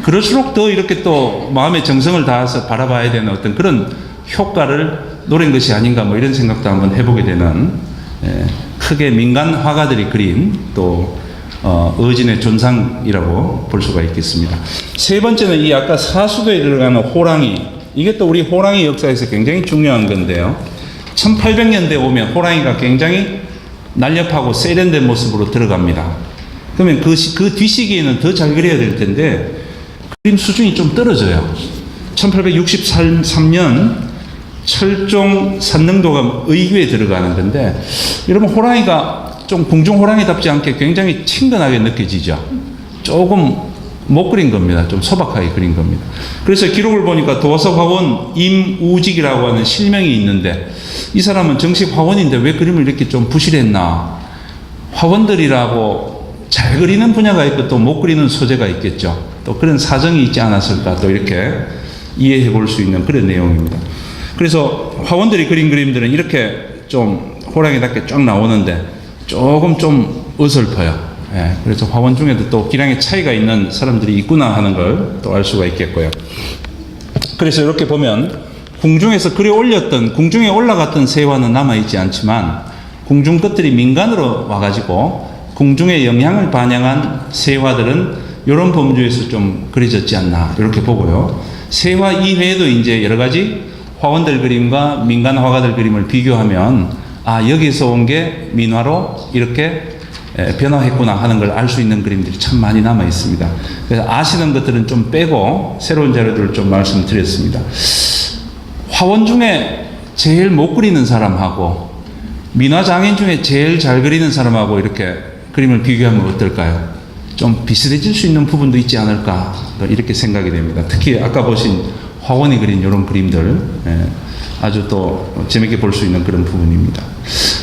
그럴수록 더 이렇게 또 마음의 정성을 다해서 바라봐야 되는 어떤 그런 효과를 노린 것이 아닌가 뭐 이런 생각도 한번 해보게 되는 크게 민간 화가들이 그린 또 어진의 존상이라고 볼 수가 있겠습니다. 세 번째는 이 아까 사수도에 들어가는 호랑이. 이게 또 우리 호랑이 역사에서 굉장히 중요한 건데요. 1800년대 오면 호랑이가 굉장히 날렵하고 세련된 모습으로 들어갑니다. 그러면 그 뒤시기에는 더 잘 그려야 될 텐데 그림 수준이 좀 떨어져요. 1863년 철종 산능도가 의궤에 들어가는 건데, 여러분 호랑이가 좀 궁중 호랑이답지 않게 굉장히 친근하게 느껴지죠. 조금 못 그린 겁니다. 좀 소박하게 그린 겁니다. 그래서 기록을 보니까 도화서 화원 임우직이라고 하는 실명이 있는데, 이 사람은 정식 화원인데 왜 그림을 이렇게 좀 부실했나. 화원들이라고 잘 그리는 분야가 있고 또 못 그리는 소재가 있겠죠. 또 그런 사정이 있지 않았을까, 또 이렇게 이해해 볼 수 있는 그런 내용입니다. 그래서 화원들이 그린 그림들은 이렇게 좀 호랑이답게 쫙 나오는데 조금 좀 어설퍼요. 예, 그래서 화원 중에도 또 기량의 차이가 있는 사람들이 있구나 하는 걸 또 알 수가 있겠고요. 그래서 이렇게 보면 궁중에서 그려 올렸던, 궁중에 올라갔던 세화는 남아있지 않지만 궁중 것들이 민간으로 와가지고 궁중의 영향을 반영한 세화들은 이런 범주에서 좀 그려졌지 않나 이렇게 보고요. 세화 이외에도 이제 여러 가지 화원들 그림과 민간 화가들 그림을 비교하면 아, 여기서 온 게 민화로 이렇게 변화했구나 하는 걸 알 수 있는 그림들이 참 많이 남아 있습니다. 그래서 아시는 것들은 좀 빼고 새로운 자료들을 좀 말씀드렸습니다. 화원 중에 제일 못 그리는 사람하고 민화 장인 중에 제일 잘 그리는 사람하고 이렇게 그림을 비교하면 어떨까요? 좀 비슷해질 수 있는 부분도 있지 않을까 이렇게 생각이 됩니다. 특히 아까 보신 화원이 그린 이런 그림들 아주 또 재밌게 볼 수 있는 그런 부분입니다.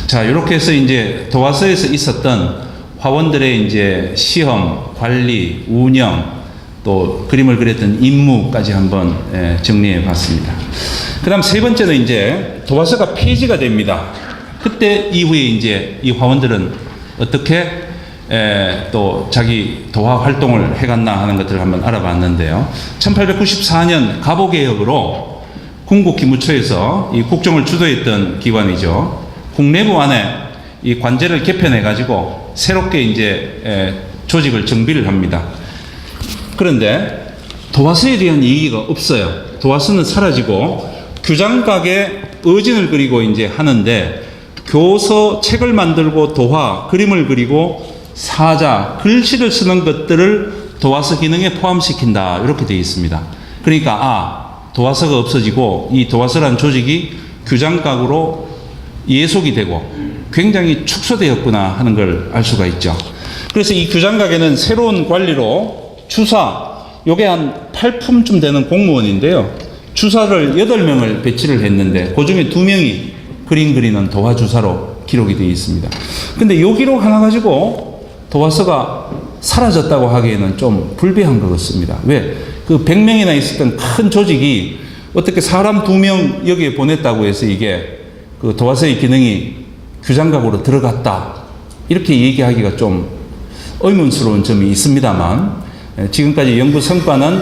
자, 이렇게 해서 이제 도화서에서 있었던 화원들의 이제 시험, 관리, 운영, 또 그림을 그렸던 임무까지 한번 정리해 봤습니다. 그 다음 세 번째는 이제 도화서가 폐지가 됩니다. 그때 이후에 이제 이 화원들은 어떻게 또 자기 도화 활동을 해갔나 하는 것들을 한번 알아봤는데요. 1894년 갑오개혁으로 군국기무처에서 이 국정을 주도했던 기관이죠. 국내부 안에 이 관제를 개편해가지고 새롭게 이제 조직을 정비를 합니다. 그런데 도화서에 대한 얘기가 없어요. 도화서는 사라지고 규장각에 어진을 그리고 이제 하는데 교서, 책을 만들고 도화, 그림을 그리고 사자, 글씨를 쓰는 것들을 도화서 기능에 포함시킨다 이렇게 되어 있습니다. 그러니까 도화서가 없어지고 이 도화서라는 조직이 규장각으로 예속이 되고 굉장히 축소되었구나 하는 걸 알 수가 있죠. 그래서 이 규장각에는 새로운 관리로 주사, 요게 한 8품쯤 되는 공무원인데요. 주사를 8명을 배치를 했는데 그 중에 2명이 그림 그리는 도화주사로 기록이 되어 있습니다. 근데 요 기록 하나 가지고 도화서가 사라졌다고 하기에는 좀 불비한 것 같습니다. 왜? 그 100명이나 있었던 큰 조직이 어떻게 사람 2명 여기에 보냈다고 해서 이게 그 도화서의 기능이 규장각으로 들어갔다 이렇게 얘기하기가 좀 의문스러운 점이 있습니다만 지금까지 연구 성과는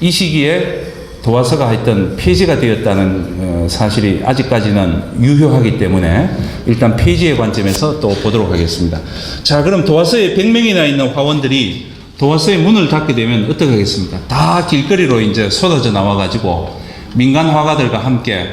이 시기에 도화서가 하여튼 폐지가 되었다는 사실이 아직까지는 유효하기 때문에 일단 폐지의 관점에서 또 보도록 하겠습니다. 자, 그럼 도화서에 100명이나 있는 화원들이 도화서의 문을 닫게 되면 어떻게 하겠습니까? 다 길거리로 이제 쏟아져 나와가지고 민간 화가들과 함께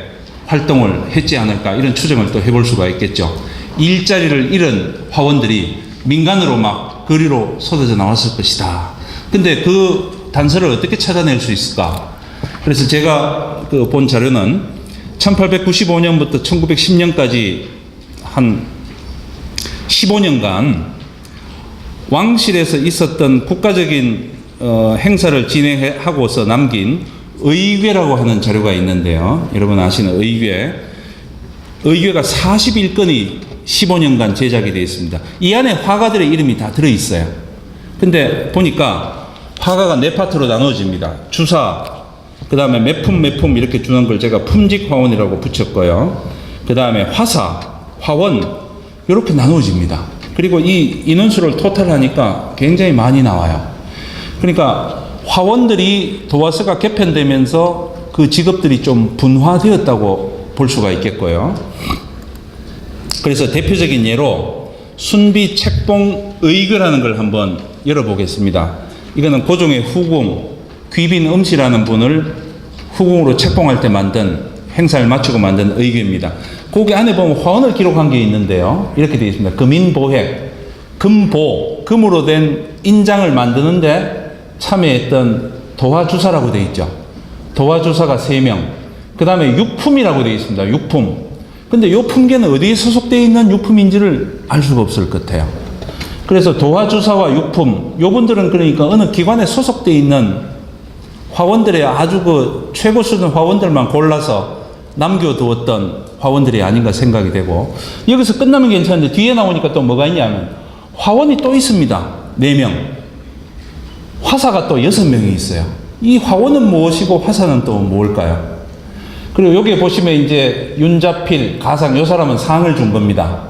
활동을 했지 않을까 이런 추정을 또 해볼 수가 있겠죠. 일자리를 잃은 화원들이 민간으로 막 거리로 쏟아져 나왔을 것이다. 근데 그 단서를 어떻게 찾아낼 수 있을까? 그래서 제가 그 본 자료는 1895년부터 1910년까지 한 15년간 왕실에서 있었던 국가적인 행사를 진행하고서 남긴 의궤라고 하는 자료가 있는데요. 여러분 아시는 의궤가 41건이 15년간 제작이 되어 있습니다. 이 안에 화가들의 이름이 다 들어있어요. 근데 보니까 화가가 4파트로 나눠집니다. 주사, 그 다음에 매품 이렇게 주는 걸 제가 품직화원이라고 붙였고요. 그 다음에 화사, 화원 이렇게 나눠집니다. 그리고 이 인원수를 토탈하니까 굉장히 많이 나와요. 그러니까 화원들이 도화서가 개편되면서 그 직업들이 좀 분화되었다고 볼 수가 있겠고요. 그래서 대표적인 예로 순비 책봉 의궤라는 걸 한번 열어보겠습니다. 이거는 고종의 후궁 귀빈 음씨라는 분을 후궁으로 책봉할 때 만든 행사를 마치고 만든 의궤입니다. 거기 안에 보면 화원을 기록한 게 있는데요. 이렇게 되어 있습니다. 금인보획, 금보, 금으로 된 인장을 만드는데 참여했던 도화주사라고 되어 있죠. 도화주사가 3명. 그 다음에 육품이라고 되어 있습니다. 육품. 근데 요 품계는 어디에 소속되어 있는 육품인지를 알 수가 없을 것 같아요. 그래서 도화주사와 육품, 요분들은 그러니까 어느 기관에 소속되어 있는 화원들의 아주 그 최고 수준 화원들만 골라서 남겨두었던 화원들이 아닌가 생각이 되고, 여기서 끝나면 괜찮은데 뒤에 나오니까 또 뭐가 있냐면 화원이 또 있습니다. 4명. 화사가 또 6명이 있어요. 이 화원은 무엇이고 화사는 또 뭘까요? 그리고 여기에 보시면 이제 윤자필, 가상, 요 사람은 상을 준 겁니다.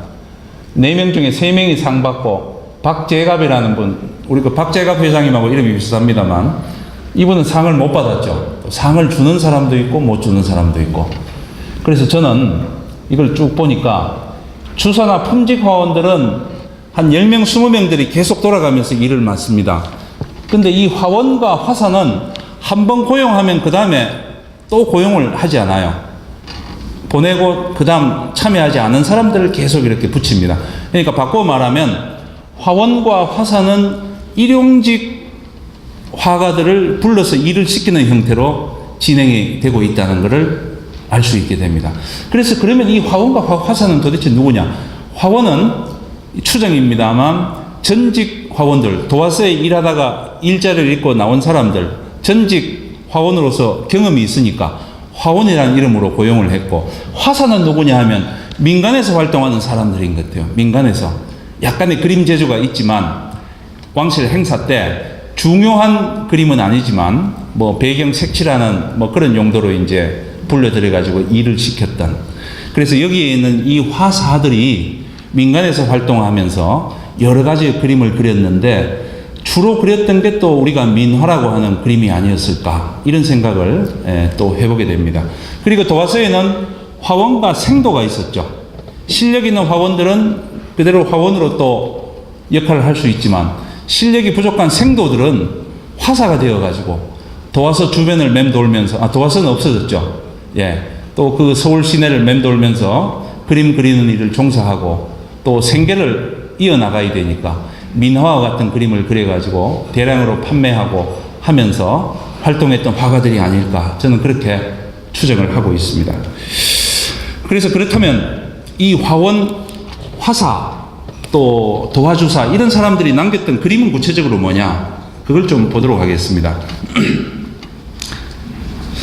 4명 중에 3명이 상 받고, 박재갑이라는 분, 우리 그 박재갑 회장님하고 이름이 비슷합니다만, 이분은 상을 못 받았죠. 상을 주는 사람도 있고, 못 주는 사람도 있고. 그래서 저는 이걸 쭉 보니까 주사나 품직 화원들은 한 10명, 20명들이 계속 돌아가면서 일을 맡습니다. 근데 이 화원과 화사는 한 번 고용하면 그 다음에 또 고용을 하지 않아요. 보내고 그 다음 참여하지 않은 사람들을 계속 이렇게 붙입니다. 그러니까 바꿔 말하면 화원과 화사는 일용직 화가들을 불러서 일을 시키는 형태로 진행이 되고 있다는 것을 알 수 있게 됩니다. 그래서 그러면 이 화원과 화사는 도대체 누구냐? 화원은 추정입니다만 전직 화원들, 도화서에 일하다가 일자리를 잃고 나온 사람들, 전직 화원으로서 경험이 있으니까 화원이라는 이름으로 고용을 했고, 화사는 누구냐 하면 민간에서 활동하는 사람들인 것 같아요. 민간에서 약간의 그림 재주가 있지만 왕실 행사 때 중요한 그림은 아니지만 뭐 배경 색칠하는 뭐 그런 용도로 이제 불러들여 가지고 일을 시켰던, 그래서 여기에 있는 이 화사들이 민간에서 활동하면서 여러 가지 그림을 그렸는데 주로 그렸던 게 또 우리가 민화라고 하는 그림이 아니었을까, 이런 생각을 또 해보게 됩니다. 그리고 도화서에는 화원과 생도가 있었죠. 실력 있는 화원들은 그대로 화원으로 또 역할을 할 수 있지만, 실력이 부족한 생도들은 화사가 되어가지고 도화서 주변을 맴돌면서, 도화서는 없어졌죠. 예, 또 그 서울 시내를 맴돌면서 그림 그리는 일을 종사하고 또 생계를 이어나가야 되니까 민화와 같은 그림을 그려가지고 대량으로 판매하고 하면서 활동했던 화가들이 아닐까, 저는 그렇게 추정을 하고 있습니다. 그래서 그렇다면 이 화원, 화사, 또 도화주사 이런 사람들이 남겼던 그림은 구체적으로 뭐냐, 그걸 좀 보도록 하겠습니다.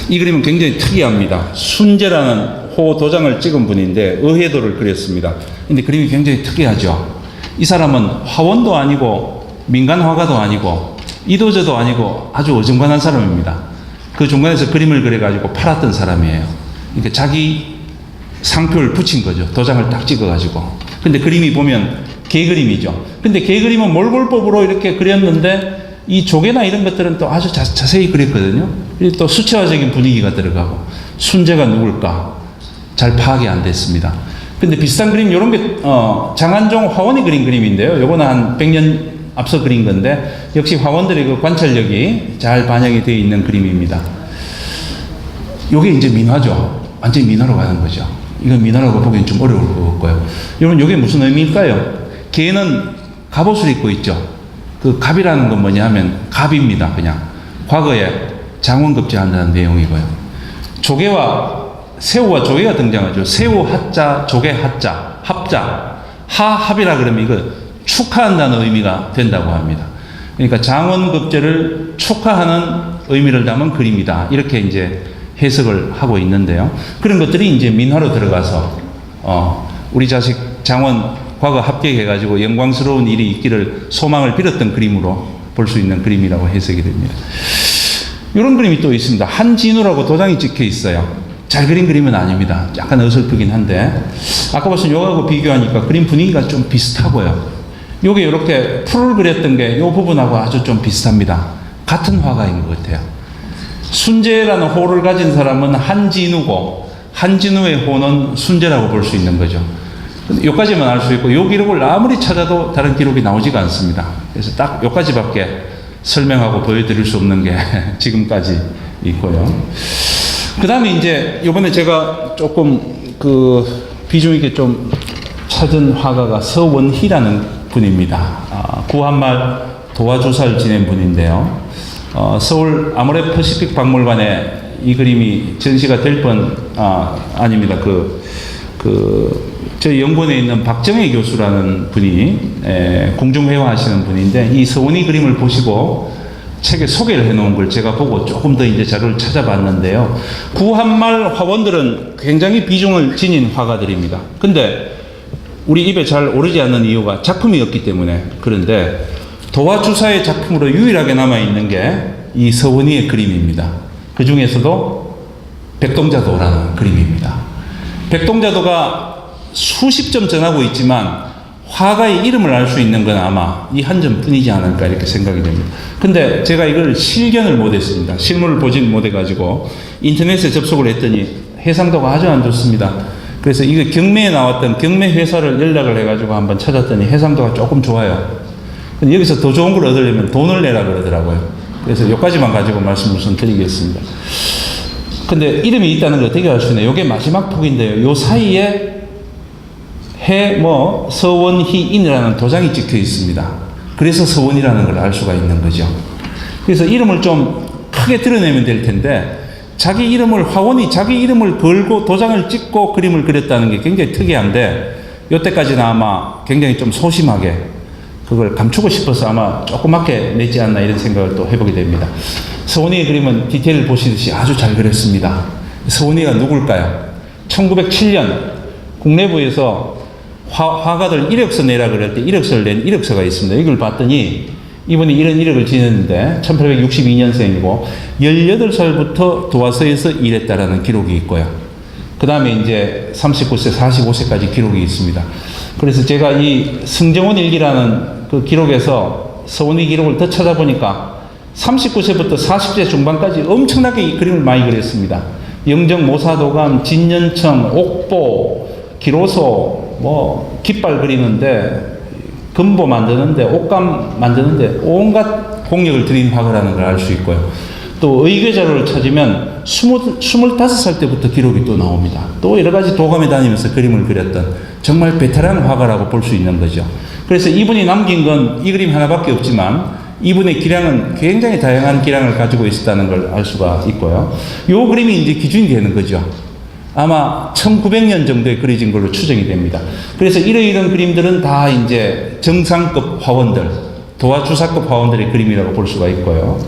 이 그림은 굉장히 특이합니다. 순재라는 호 도장을 찍은 분인데 의회도를 그렸습니다. 근데 그림이 굉장히 특이하죠. 이 사람은 화원도 아니고 민간 화가도 아니고 이도저도 아니고 아주 어중간한 사람입니다. 그 중간에서 그림을 그려가지고 팔았던 사람이에요. 그러니까 자기 상표를 붙인 거죠. 도장을 딱 찍어가지고. 근데 그림이 보면 개 그림이죠. 근데 개 그림은 몰골법으로 이렇게 그렸는데 이 조개나 이런 것들은 또 아주 자세히 그렸거든요. 그리고 또 수채화적인 분위기가 들어가고, 순재가 누굴까 잘 파악이 안 됐습니다. 근데 비슷한 그림, 이런 게 장한종 화원이 그린 그림인데요. 요거는 한 100년 앞서 그린 건데 역시 화원들의 그 관찰력이 잘 반영이 되어 있는 그림입니다. 요게 이제 민화죠. 완전히 민화로 가는 거죠. 이건 민화라고 보기엔 좀 어려울 것 같고요. 여러분, 요게 무슨 의미일까요? 개는 갑옷을 입고 있죠. 그 갑이라는 건 뭐냐 하면 갑입니다. 그냥 과거에 장원급제한다는 내용이고요. 조개와 새우와 조개가 등장하죠. 새우 하자, 조개 하자, 합자, 하합이라 그러면 이거 축하한다는 의미가 된다고 합니다. 그러니까 장원급제를 축하하는 의미를 담은 그림이다, 이렇게 이제 해석을 하고 있는데요. 그런 것들이 이제 민화로 들어가서 우리 자식 장원 과거 합격해가지고 영광스러운 일이 있기를 소망을 빌었던 그림으로 볼 수 있는 그림이라고 해석이 됩니다. 이런 그림이 또 있습니다. 한진우라고 도장이 찍혀 있어요. 잘 그린 그림은 아닙니다. 약간 어설프긴 한데 아까 보신 요거하고 비교하니까 그림 분위기가 좀 비슷하고요. 요게 이렇게 풀을 그렸던 게 요 부분하고 아주 좀 비슷합니다. 같은 화가인 것 같아요. 순재라는 호를 가진 사람은 한진우고 한진우의 호는 순재라고 볼 수 있는 거죠. 여기까지만 알 수 있고 요 기록을 아무리 찾아도 다른 기록이 나오지가 않습니다. 그래서 딱 여기까지밖에 설명하고 보여드릴 수 없는 게 지금까지 있고요. 그 다음에 이제 요번에 제가 조금 그 비중 있게 좀 찾은 화가가 서원희라는 분입니다. 구한말 도화조사를 지낸 분인데요. 서울 아모레 퍼시픽 박물관에 이 그림이 전시가 될 뻔, 아닙니다. 저희 연구원에 있는 박정혜 교수라는 분이 공중회화 하시는 분인데, 이 서원희 그림을 보시고 책에 소개를 해놓은 걸 제가 보고 조금 더 이제 자료를 찾아봤는데요. 구한말 화원들은 굉장히 비중을 지닌 화가들입니다. 근데 우리 입에 잘 오르지 않는 이유가 작품이었기 때문에. 그런데 도화주사의 작품으로 유일하게 남아있는 게 이 서원희의 그림입니다. 그 중에서도 백동자도라는 그림입니다. 백동자도가 수십 점 전하고 있지만 화가의 이름을 알 수 있는 건 아마 이 한 점뿐이지 않을까 이렇게 생각이 됩니다. 근데 제가 이걸 실견을 못했습니다. 실물을 보진 못해가지고 인터넷에 접속을 했더니 해상도가 아주 안 좋습니다. 그래서 이거 경매에 나왔던 경매 회사를 연락을 해가지고 한번 찾았더니 해상도가 조금 좋아요. 근데 여기서 더 좋은 걸 얻으려면 돈을 내라 그러더라고요. 그래서 여기까지만 가지고 말씀 우선 드리겠습니다. 근데 이름이 있다는 걸 되게 알 수 있네요. 이게 마지막 폭인데요. 요 사이에 서원희인이라는 도장이 찍혀 있습니다. 그래서 서원이라는 걸 알 수가 있는 거죠. 그래서 이름을 좀 크게 드러내면 될 텐데, 화원이 자기 이름을 걸고 도장을 찍고 그림을 그렸다는 게 굉장히 특이한데, 요때까지는 아마 굉장히 좀 소심하게 그걸 감추고 싶어서 아마 조그맣게 냈지 않나 이런 생각을 또 해보게 됩니다. 서원희의 그림은 디테일을 보시듯이 아주 잘 그렸습니다. 서원희가 누굴까요? 1907년 국내부에서 화가들 이력서 내라 그럴 때 이력서를 낸 이력서가 있습니다. 이걸 봤더니 이분이 이런 이력을 지냈는데 1862년생이고 18살부터 도화서에서 일했다라는 기록이 있고요. 그 다음에 이제 39세, 45세까지 기록이 있습니다. 그래서 제가 이 승정원 일기라는 그 기록에서 서원희 기록을 더 찾아보니까 39세부터 40세 중반까지 엄청나게 이 그림을 많이 그렸습니다. 영정, 모사도감, 진년청, 옥보, 기로소, 깃발 그리는데, 금보 만드는데, 옷감 만드는데 온갖 공력을 들인 화가라는 걸 알 수 있고요. 또 의궤자료를 찾으면 25살 때부터 기록이 또 나옵니다. 또 여러 가지 도감에 다니면서 그림을 그렸던 정말 베테랑 화가라고 볼 수 있는 거죠. 그래서 이분이 남긴 건 이 그림 하나밖에 없지만 이분의 기량은 굉장히 다양한 기량을 가지고 있었다는 걸 알 수가 있고요. 이 그림이 이제 기준이 되는 거죠. 아마 1900년 정도에 그려진 걸로 추정이 됩니다. 그래서 이런 그림들은 다 이제 정상급 화원들, 도화주사급 화원들의 그림이라고 볼 수가 있고요.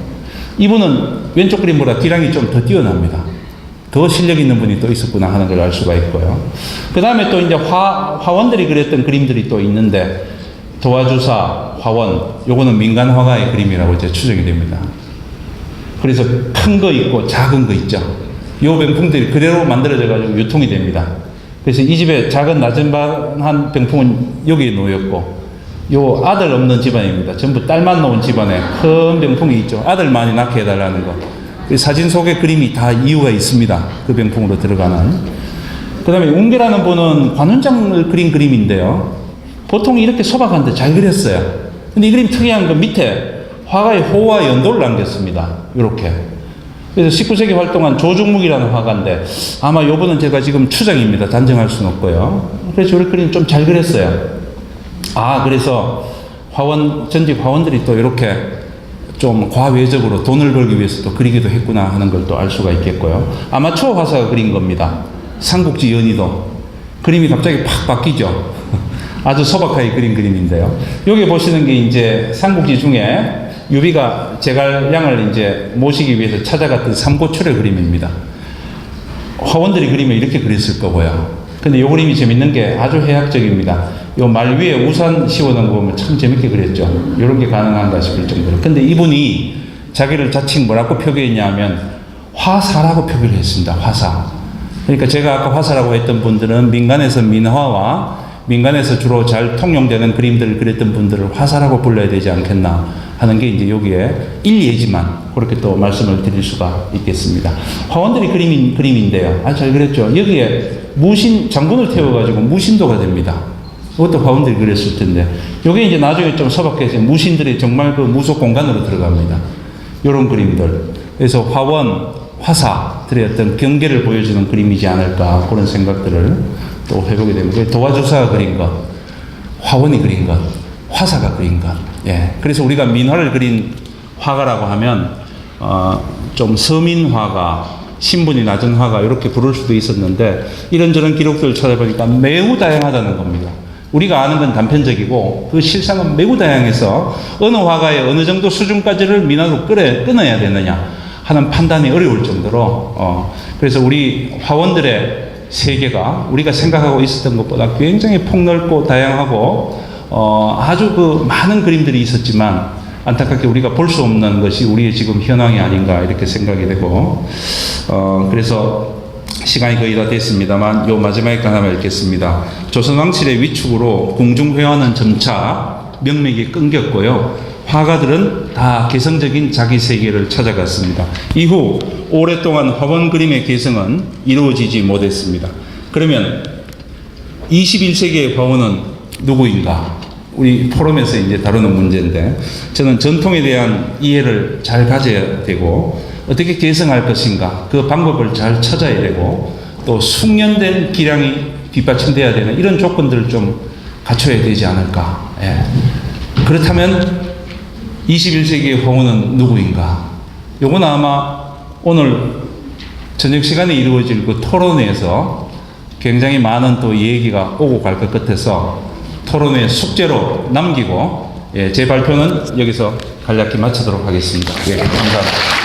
이분은 왼쪽 그림보다 기량이 좀 더 뛰어납니다. 더 실력 있는 분이 또 있었구나 하는 걸 알 수가 있고요. 그 다음에 또 이제 화원들이 그렸던 그림들이 또 있는데, 도화주사, 화원, 요거는 민간 화가의 그림이라고 이제 추정이 됩니다. 그래서 큰 거 있고 작은 거 있죠. 요 병풍들이 그대로 만들어져가지고 유통이 됩니다. 그래서 이 집에 작은 나전반한 병풍은 여기에 놓였고, 요 아들 없는 집안입니다. 전부 딸만 놓은 집안에 큰 병풍이 있죠. 아들 많이 낳게 해달라는 거. 사진 속의 그림이 다 이유가 있습니다. 그 병풍으로 들어가는. 그 다음에 웅계라는 분은 관훈장을 그린 그림인데요. 보통 이렇게 소박한데 잘 그렸어요. 근데 이 그림 특이한 건 밑에 화가의 호와 연도를 남겼습니다. 이렇게. 그래서 19세기 활동한 조중묵이라는 화가인데, 아마 요분은 제가 지금 추정입니다. 단정할 수는 없고요. 그래서 이 그림 좀 잘 그렸어요. 그래서 전직 화원들이 또 이렇게 좀 과외적으로 돈을 벌기 위해서 또 그리기도 했구나 하는 걸 또 알 수가 있겠고요. 아마추어 화사가 그린 겁니다. 삼국지 연희도. 그림이 갑자기 팍 바뀌죠. 아주 소박하게 그린 그림인데요. 여기 보시는 게 이제 삼국지 중에 유비가 제갈량을 이제 모시기 위해서 찾아갔던 삼고초려 그림입니다. 화원들이 그리면 이렇게 그렸을 거고요. 근데 이 그림이 재밌는 게 아주 해학적입니다. 요 말 위에 우산 씌워놓은 거 보면 참 재밌게 그렸죠. 이런 게 가능한가 싶을 정도로. 근데 이분이 자기를 자칭 뭐라고 표기했냐면 화사라고 표기를 했습니다. 화사. 그러니까 제가 아까 화사라고 했던 분들은 민간에서 민화와 민간에서 주로 잘 통용되는 그림들을 그렸던 분들을 화사라고 불러야 되지 않겠나 하는 게 이제 여기에 일예지만 그렇게 또 말씀을 드릴 수가 있겠습니다. 화원들이 그린 그림인데요. 아주 잘 그렸죠. 여기에 장군을 태워가지고 무신도가 됩니다. 그것도 화원들이 그렸을 텐데, 요게 이제 나중에 좀 소박해서 무신들이 정말 그 무속 공간으로 들어갑니다. 요런 그림들. 그래서 화원, 화사들의 어떤 경계를 보여주는 그림이지 않을까 그런 생각들을 또 해보게 됩니다. 도화조사가 그린 것, 화원이 그린 것, 화사가 그린 것. 예. 그래서 우리가 민화를 그린 화가라고 하면 좀 서민화가, 신분이 낮은 화가 이렇게 부를 수도 있었는데 이런저런 기록들을 찾아보니까 매우 다양하다는 겁니다. 우리가 아는 건 단편적이고 그 실상은 매우 다양해서 어느 화가의 어느 정도 수준까지를 민화로 끊어야 되느냐 하는 판단이 어려울 정도로 그래서 우리 화원들의 세계가 우리가 생각하고 있었던 것보다 굉장히 폭넓고 다양하고 아주 그 많은 그림들이 있었지만 안타깝게 우리가 볼 수 없는 것이 우리의 지금 현황이 아닌가 이렇게 생각이 되고 그래서 시간이 거의 다 됐습니다만 요 마지막에 하나만 읽겠습니다. 조선왕실의 위축으로 궁중회화는 점차 명맥이 끊겼고요. 화가들은 다 개성적인 자기 세계를 찾아갔습니다. 이후 오랫동안 화원 그림의 개성은 이루어지지 못했습니다. 그러면 21세기의 화원은 누구인가? 우리 포럼에서 이제 다루는 문제인데 저는 전통에 대한 이해를 잘 가져야 되고 어떻게 개성할 것인가 그 방법을 잘 찾아야 되고 또 숙련된 기량이 뒷받침돼야 되는 이런 조건들을 좀 갖춰야 되지 않을까. 예. 그렇다면 21세기의 화원은 누구인가? 요건 아마 오늘 저녁 시간에 이루어질 그 토론회에서 굉장히 많은 또 얘기가 오고 갈 것 같아서 토론회 숙제로 남기고 제 발표는 여기서 간략히 마치도록 하겠습니다. 예, 감사합니다.